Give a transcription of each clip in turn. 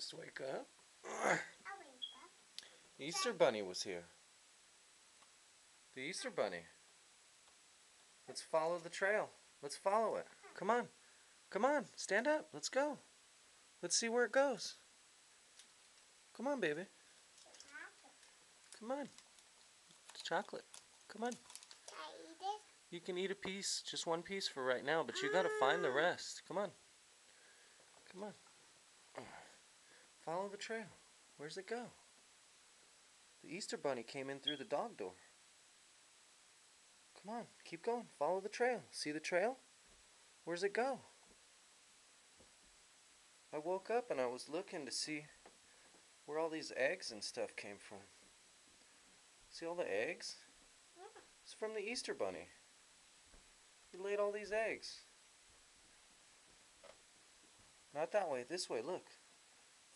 just wake up. The Easter Bunny was here. The Easter Bunny. Let's follow the trail. Let's follow it. Come on. Come on. Stand up. Let's go. Let's see where it goes. Come on, baby. Come on. It's chocolate. Come on. You can eat a piece, just one piece for right now, but you gotta find the rest. Come on. Come on. Follow the trail. Where's it go? The Easter Bunny came in through the dog door. Come on, keep going. Follow the trail. See the trail? Where's it go? I woke up and I was looking to see where all these eggs and stuff came from. See all the eggs? It's from the Easter Bunny. He laid all these eggs. Not that way, this way, look.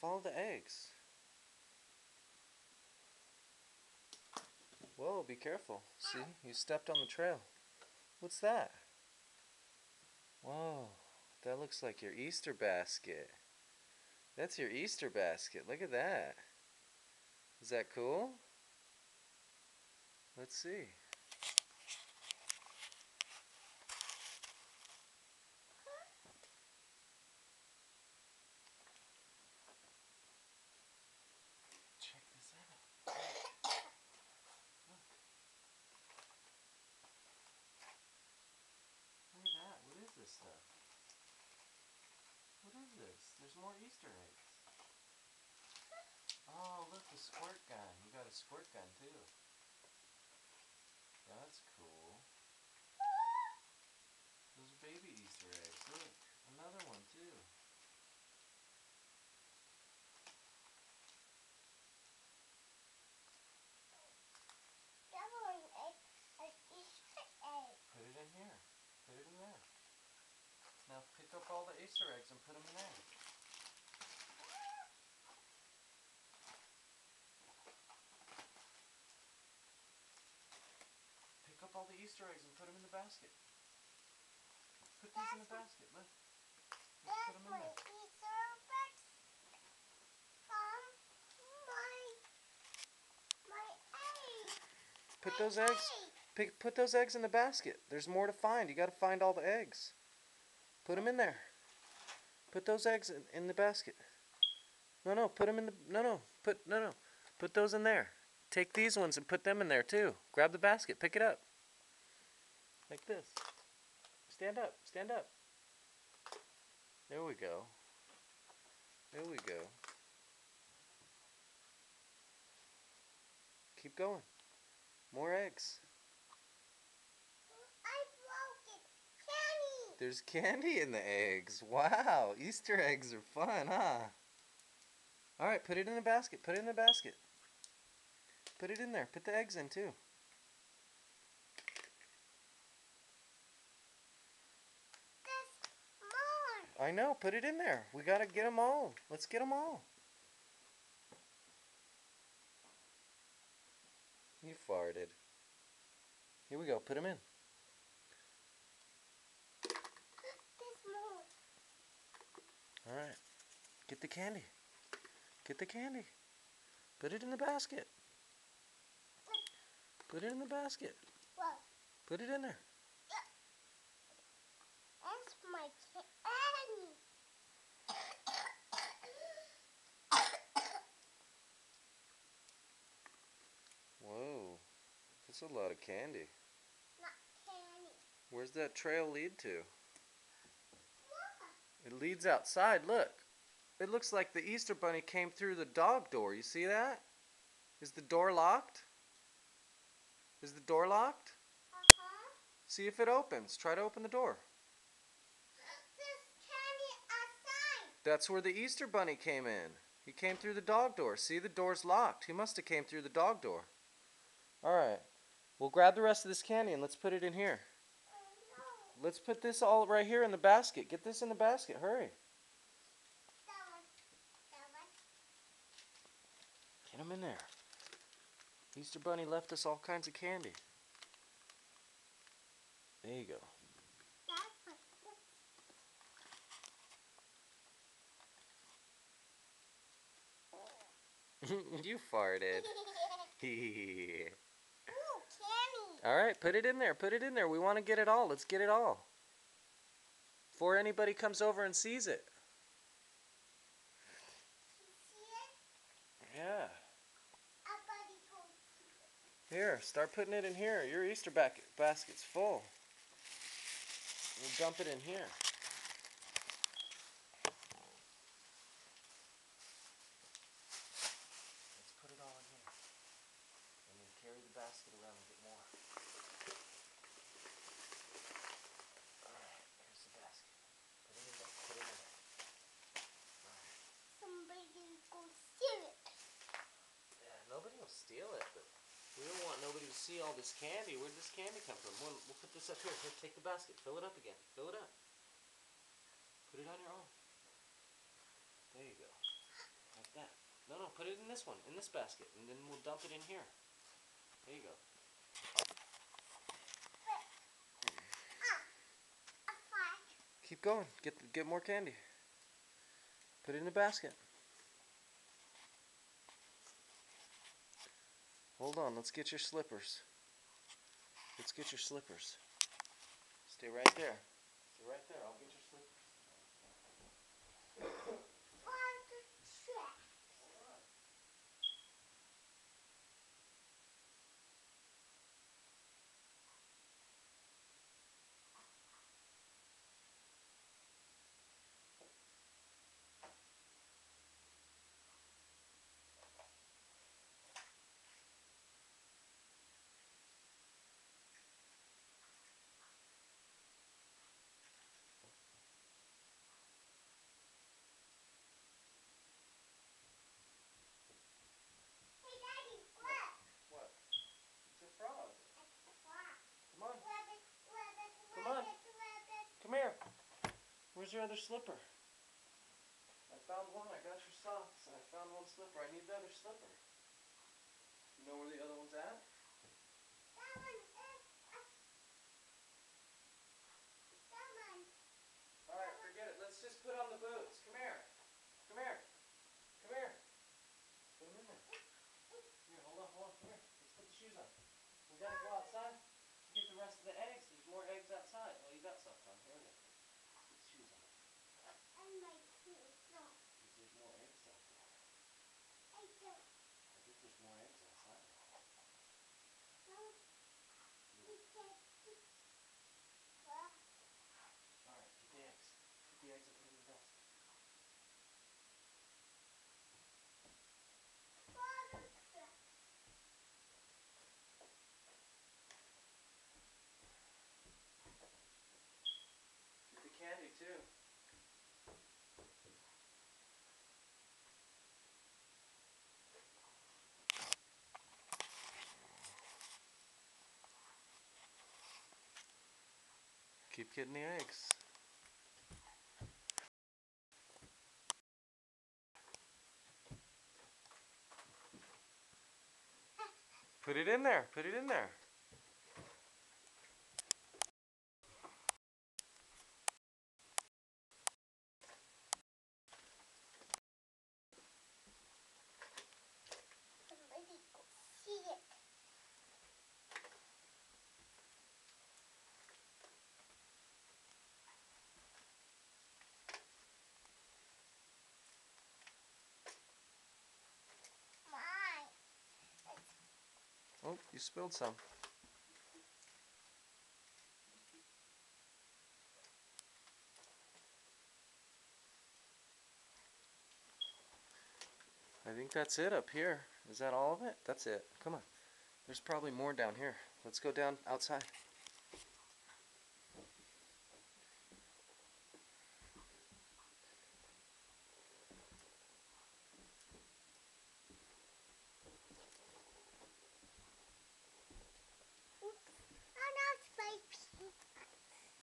Follow the eggs. Whoa, be careful. See, you stepped on the trail. What's that? Whoa, that looks like your Easter basket. That's your Easter basket. Look at that. Is that cool? Let's see. Check this out. Look. Look at that. What is this stuff? What is this? There's more Easter eggs. Oh, look, the squirt gun. You got a squirt gun too. That's cool. Those are baby Easter eggs. Look, another one too. Put it in here. Put it in there. Now pick up all the Easter eggs and put them in there. Pick up all the Easter eggs and put them in the basket. Put these in the basket. Look. Let's put them in there. Put those eggs. Put those eggs in the basket. There's more to find. You got to find all the eggs. Put them in there. Put those eggs in the basket. No. Put them in the. No. Put those in there. Take these ones and put them in there too. Grab the basket. Pick it up. Like this. Stand up. Stand up. There we go. There we go. Keep going. More eggs. I broke it. Candy. There's candy in the eggs. Wow. Easter eggs are fun, huh? Alright, put it in the basket. Put it in the basket. Put it in there. Put the eggs in too. There's more. I know. Put it in there. We gotta get them all. Let's get them all. You farted. Here we go. Put them in. There's more. Alright. Get the candy. Get the candy. Put it in the basket. Put it in the basket. What? Put it in there. That's my candy. Whoa. That's a lot of candy. Not candy. Where's that trail lead to? What? It leads outside. Look. It looks like the Easter Bunny came through the dog door. You see that? Is the door locked? Is the door locked? See if it opens. Try to open the door. There's candy outside. That's where the Easter Bunny came in. He came through the dog door. See, the door's locked. He must have came through the dog door. Alright. We'll grab the rest of this candy and let's put it in here. No. Let's put this all right here in the basket. Get this in the basket. Hurry. That one. That one. Get them in there. Easter Bunny left us all kinds of candy. There you go. That one. You farted. Ooh, candy. All right, put it in there. Put it in there. We want to get it all. Let's get it all. Before anybody comes over and sees it. You see it? Yeah. A buddy go see it. Here, start putting it in here. Your Easter basket's full. We'll dump it in here. Let's put it all in here. And then carry the basket around and get more. Alright, here's the basket. Put it in there. Put it in there. Somebody go steal it. Yeah, nobody will steal it, but we don't want nobody to see all this candy. Where'd this candy come from? We'll put this up here. Here, take the basket. Fill it up again. Fill it up. Put it on your arm. There you go. Like that. No, put it in this one. In this basket. And then we'll dump it in here. There you go. A flag. Keep going. Get more candy. Put it in the basket. Hold on. Let's get your slippers. Let's get your slippers. Stay right there. Stay right there. I'll get your slippers. On the track. Hey, Daddy, look. What? It's a frog. It's a frog. Come on. Rabbit, rabbit, Come on. rabbit, rabbit. Come here. Where's your other slipper? I found one. I got your socks. I found one slipper. I need the other slipper. You know where the other one's at? That one is that one. Alright, forget it. Let's just put on the boots. Come here. Come here. Come here. Put them in there. Here, hold on. Come here. Let's put the shoes on. We gotta go outside to get the rest of the eggs. There's more eggs outside. Oh, you got socks on. Here we go. Put the shoes on. And my shoes. No, Because there's more eggs out there. I don't. I think there's more eggs outside. No, we can't eat. Well, Alright, get the eggs. Get the eggs and put them in the basket. water truck. Get the candy too. Keep getting the eggs. Put it in there. Put it in there. Somebody go see it. Mine. Oh, you spilled some. I think that's it up here. Is that all of it? That's it. Come on. There's probably more down here. Let's go down outside.